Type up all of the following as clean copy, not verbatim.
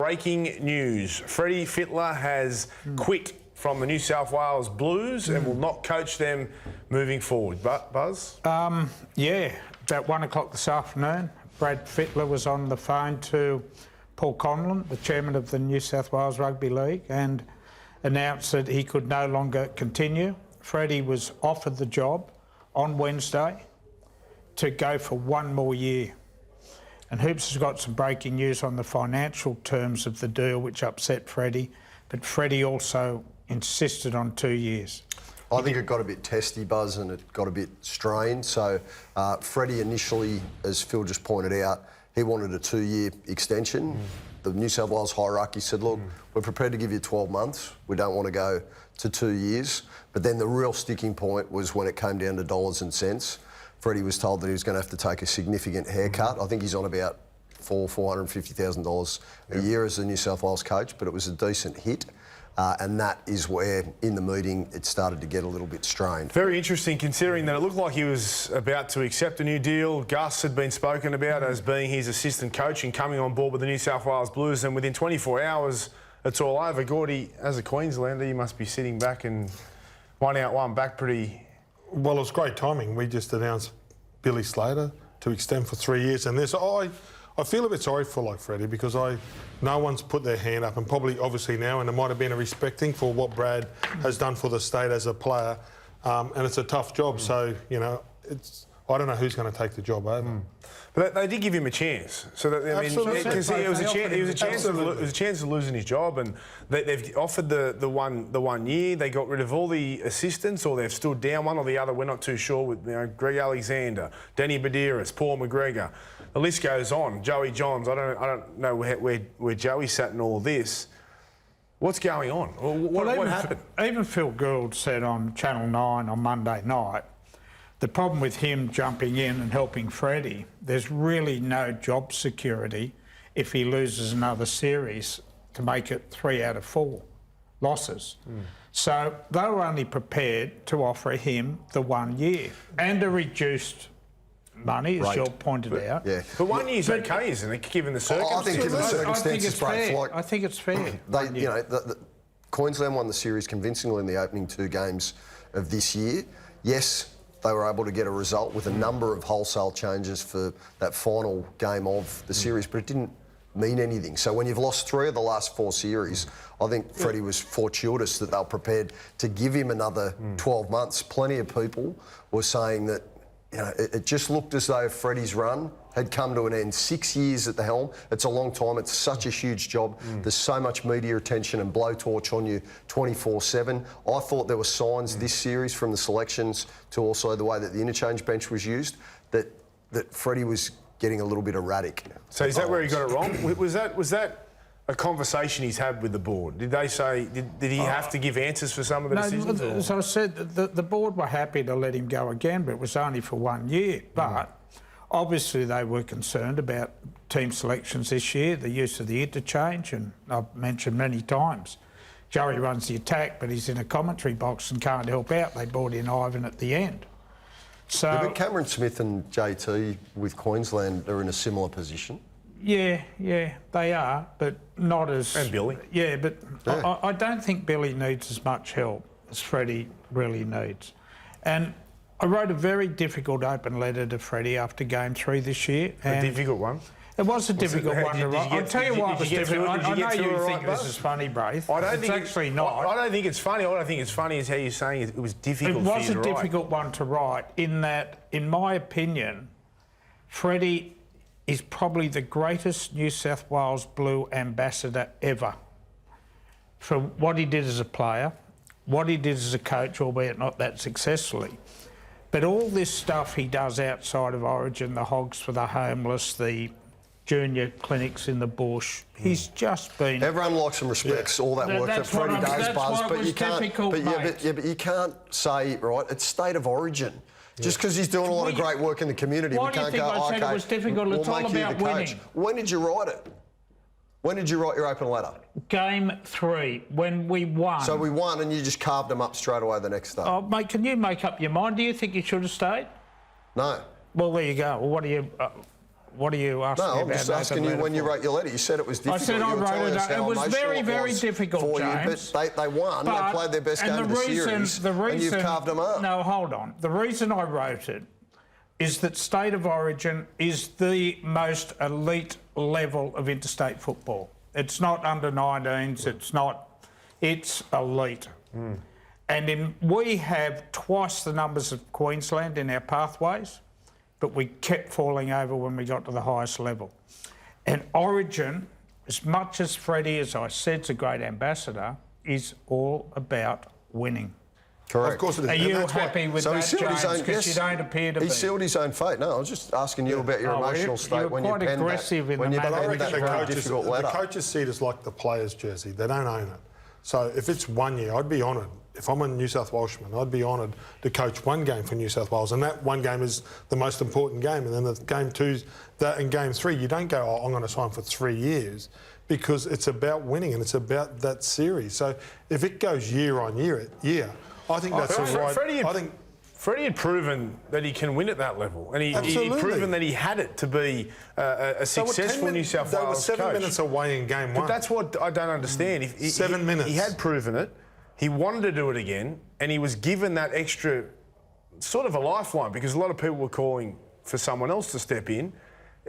breaking news. Freddie Fittler has quit from the New South Wales Blues and will not coach them moving forward. But Buzz? Yeah, about 1 o'clock this afternoon, Brad Fittler was on the phone to Paul Conlon, the chairman of the New South Wales Rugby League, and announced that he could no longer continue. Freddie was offered the job on Wednesday to go for 1 more year. And Hoops has got some breaking news on the financial terms of the deal, which upset Freddie, but Freddie also insisted on 2 years. I think it got a bit testy, Buzz, and it got a bit strained. So Freddie initially, as Phil just pointed out, he wanted a 2-year extension. The New South Wales hierarchy said, look, we're prepared to give you 12 months. We don't want to go to 2 years. But then the real sticking point was when it came down to dollars and cents. Freddie was told that he was going to have to take a significant haircut. I think he's on about $450,000 a year as the New South Wales coach, but it was a decent hit. And that is where, in the meeting, it started to get a little bit strained. Very interesting, considering that it looked like he was about to accept a new deal. Gus had been spoken about as being his assistant coach and coming on board with the New South Wales Blues, and within 24 hours, it's all over. Gordy, as a Queenslander, you must be sitting back and one out, one back pretty... Well, it was great timing. We just announced Billy Slater to extend for 3 years, and this I feel a bit sorry for Freddie, because no one's put their hand up, and probably obviously now, and there might have been a respecting for what Brad has done for the state as a player, and it's a tough job. So I don't know who's going to take the job over. But they did give him a chance. So that, I mean, because it was a chance of losing his job, and they've offered the 1 year. They got rid of all the assistants, or they've stood down one or the other. We're not too sure. With Greg Alexander, Danny Badiris, Paul McGregor, the list goes on. Joey Johns. I don't know where Joey sat in all of this. What's going on? What happened? Even Phil Gould said on Channel 9 on Monday night, the problem with him jumping in and helping Freddie, there's really no job security if he loses another series to make it 3 out of 4 losses. So they were only prepared to offer him the 1 year and a reduced money, as you pointed out. Yeah. But 1 year's okay, isn't it, given the circumstances? I think given the circumstances, I think it's fair. Queensland won the series convincingly in the opening 2 games of this year. Yes, they were able to get a result with a number of wholesale changes for that final game of the series, but it didn't mean anything. So when you've lost 3 of the last 4 series, I think Freddie was fortuitous that they were prepared to give him another 12 months. Plenty of people were saying that it just looked as though Freddie's run had come to an end. 6 years at the helm, it's a long time. It's such a huge job. There's so much media attention and blowtorch on you 24/7. I thought there were signs this series, from the selections to also the way that the interchange bench was used, that Freddie was getting a little bit erratic. So is that where he got it wrong? Was that a conversation he's had with the board? Did they say, did he have to give answers for some of the decisions? As I said, the board were happy to let him go again, but it was only for 1 year. But obviously they were concerned about team selections this year, the use of the interchange, and I've mentioned many times, Joey runs the attack, but he's in a commentary box and can't help out. They brought in Ivan at the end. So, but Cameron Smith and JT with Queensland are in a similar position. Yeah, they are, but not as... And Billy. Yeah, but I don't think Billy needs as much help as Freddie really needs. And I wrote a very difficult open letter to Freddie after Game 3 this year. A difficult one? It was a difficult one to write. I'll tell you why it was difficult. I know you think this is funny, Braith. It's actually not. I don't think it's funny. All I think it's funny is how you're saying it was difficult for you to write. It was a difficult one to write in that, in my opinion, Freddie is probably the greatest New South Wales Blue ambassador ever. For what he did as a player, what he did as a coach, albeit not that successfully. But all this stuff he does outside of Origin, the hogs for the homeless, the junior clinics in the bush, he's just been... Everyone likes and respects all that work that Freddie does, Buzz, but you can't... But you can't say, right, it's state of origin. Just because he's doing a lot of great work in the community, we can't go, I said it was difficult? It's all about winning. When did you write it? When did you write your open letter? Game 3, when we won. So we won and you just carved them up straight away the next day? Oh, mate, can you make up your mind? Do you think you should have stayed? No. Well, there you go. Well, what are you asking No, me I'm about? just asking you when you wrote your letter. You said it was difficult. said I You were wrote telling it. us how It was emotional very, it very was difficult, for James. you, but they won. They played their best game of the series, and you've carved them up. No, hold on. The reason I wrote it is that State of Origin is the most elite level of interstate football. It's not under 19s. It's elite. And we have twice the numbers of Queensland in our pathways, but we kept falling over when we got to the highest level. And Origin, as much as Freddie, as I said, is a great ambassador, is all about winning. Correct. Of course it is. Are And you that's why- happy with So he that, sealed his James? own. Because you don't appear to be. He sealed his own fate. No, I was just asking you about your Oh, well, emotional you state were when you quite penned aggressive that. in When the you manner But I penned reckon that the very coaches, difficult the letter. coaches see it as like the player's jersey. They don't own it. So if it's 1 year, I'd be honoured. If I'm a New South Welshman, I'd be honoured to coach one game for New South Wales, and that one game is the most important game. And then the game two, that in game three, you don't go, oh, I'm going to sign for 3 years, because it's about winning and it's about that series. So if it goes year on year, I think that's the right. Freddie had proven that he can win at that level, and he'd proven that he had it to be a successful New South Wales They were 7 coach. minutes away in game one. But that's what I don't understand. 7 minutes. He had proven it. He wanted to do it again, and he was given that extra sort of a lifeline, because a lot of people were calling for someone else to step in,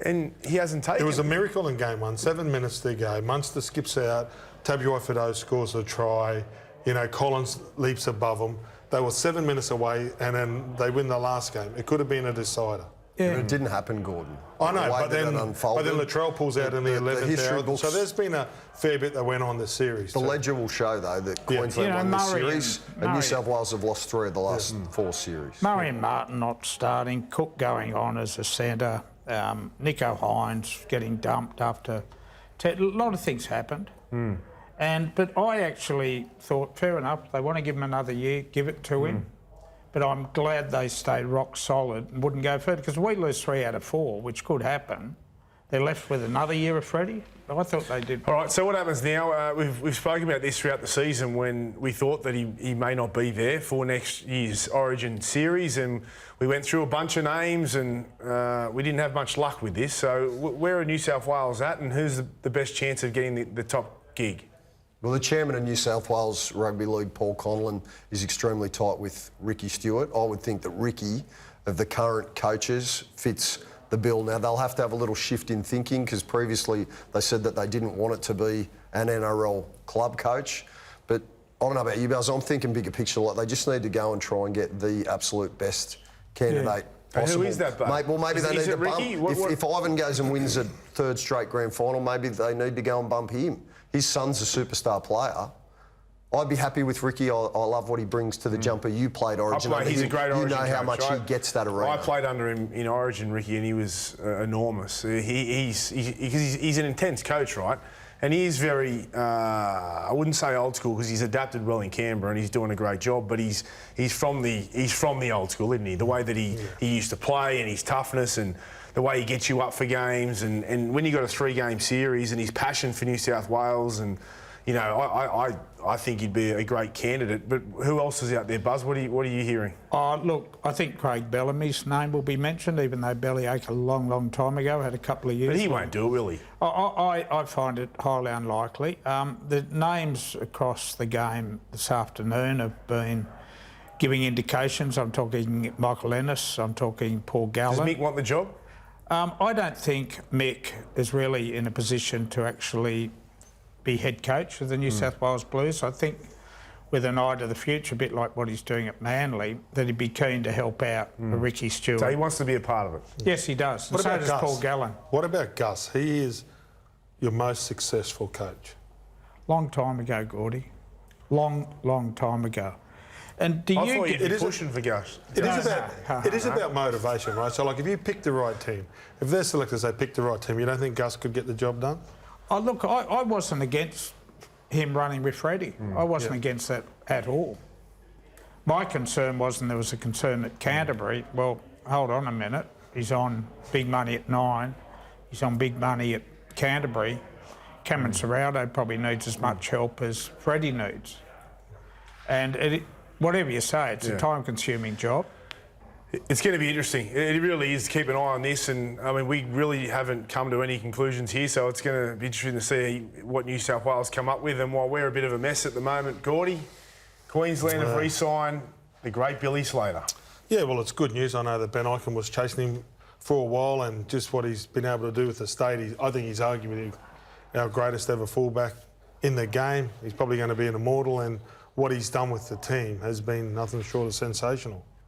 and he hasn't taken it. It was a miracle in game one. 7 minutes to go. Munster skips out. Tabuai-Fidow scores a try. You know, Collins leaps above him. They were 7 minutes away, and then they win the last game. It could have been a decider. Yeah. It didn't happen, Gordon. I know, The way but that then, it unfolded, Latrell pulls out in the 11th history hour. books. So there's been a fair bit that went on this series. The ledger will show, though, that Queensland won this series, and New South Wales have lost 3 of the last 4 series. Murray and Martin not starting, Cook going on as a centre, Nico Hines getting dumped after... A lot of things happened. But I actually thought, fair enough, they want to give him another year, give it to him. But I'm glad they stayed rock solid and wouldn't go further, because we lose 3 out of 4, which could happen. They're left with another year of Freddie. I thought they did. All right, so what happens now? We've spoken about this throughout the season, when we thought that he may not be there for next year's Origin series, and we went through a bunch of names, and we didn't have much luck with this. So where are New South Wales at, and who's the best chance of getting the top gig? Well, the chairman of New South Wales Rugby League, Paul Conlon, is extremely tight with Ricky Stewart. I would think that Ricky, of the current coaches, fits the bill. Now, they'll have to have a little shift in thinking, because previously they said that they didn't want it to be an NRL club coach. But I don't know about you, Buzz, I'm thinking bigger picture. Like, they just need to go and try and get the absolute best candidate possible. Who is that, Bud? Well, maybe they need to bump. Ricky? If Ivan goes and wins a 3rd straight grand final, maybe they need to go and bump him. His son's a superstar player. I'd be happy with Ricky. I love what he brings to the jumper. You played Origin. He's a great Origin You know how coach, much right? he gets that arena. I played under him in Origin, Ricky, and he was enormous. He's an intense coach, right? And he is very, I wouldn't say old school, because he's adapted well in Canberra and he's doing a great job. But he's from the old school, isn't he? The way that he used to play, and his toughness, and the way he gets you up for games, and when you got a 3-game series, and his passion for New South Wales, and you know, I think he'd be a great candidate. But who else is out there, Buzz? What are you hearing? Look, I think Craig Bellamy's name will be mentioned, even though Bellyache a long, long time ago had a couple of years. But he won't do it, will he? I find it highly unlikely. The names across the game this afternoon have been giving indications. I'm talking Michael Ennis, I'm talking Paul Gallen. Does Mick want the job? I don't think Mick is really in a position to actually be head coach of the New South Wales Blues. I think, with an eye to the future, a bit like what he's doing at Manly, that he'd be keen to help out Ricky Stewart. So he wants to be a part of it? Yes, he does. And so does Paul Gallen. What about Gus? He is your most successful coach. Long time ago, Gordy. Long time ago. And do I you thought get... you'd be pushing for Gus. It is about motivation, right? So, like, if you pick the right team, if their selectors, they pick the right team, you don't think Gus could get the job done? Oh, look, I wasn't against him running with Freddie. I wasn't against that at all. My concern was, and there was a concern at Canterbury, well, hold on a minute, he's on big money at 9, he's on big money at Canterbury. Cameron Ciraldo probably needs as much help as Freddie needs. And whatever you say, it's a time-consuming job. It's going to be interesting. It really is. Keep an eye on this, and I mean, we really haven't come to any conclusions here, so it's going to be interesting to see what New South Wales come up with. And while we're a bit of a mess at the moment, Gordy, Queensland have re-signed the great Billy Slater. Yeah, well, it's good news. I know that Ben Ikin was chasing him for a while, and just what he's been able to do with the state, I think he's arguably our greatest ever fullback in the game. He's probably going to be an immortal, and what he's done with the team has been nothing short of sensational.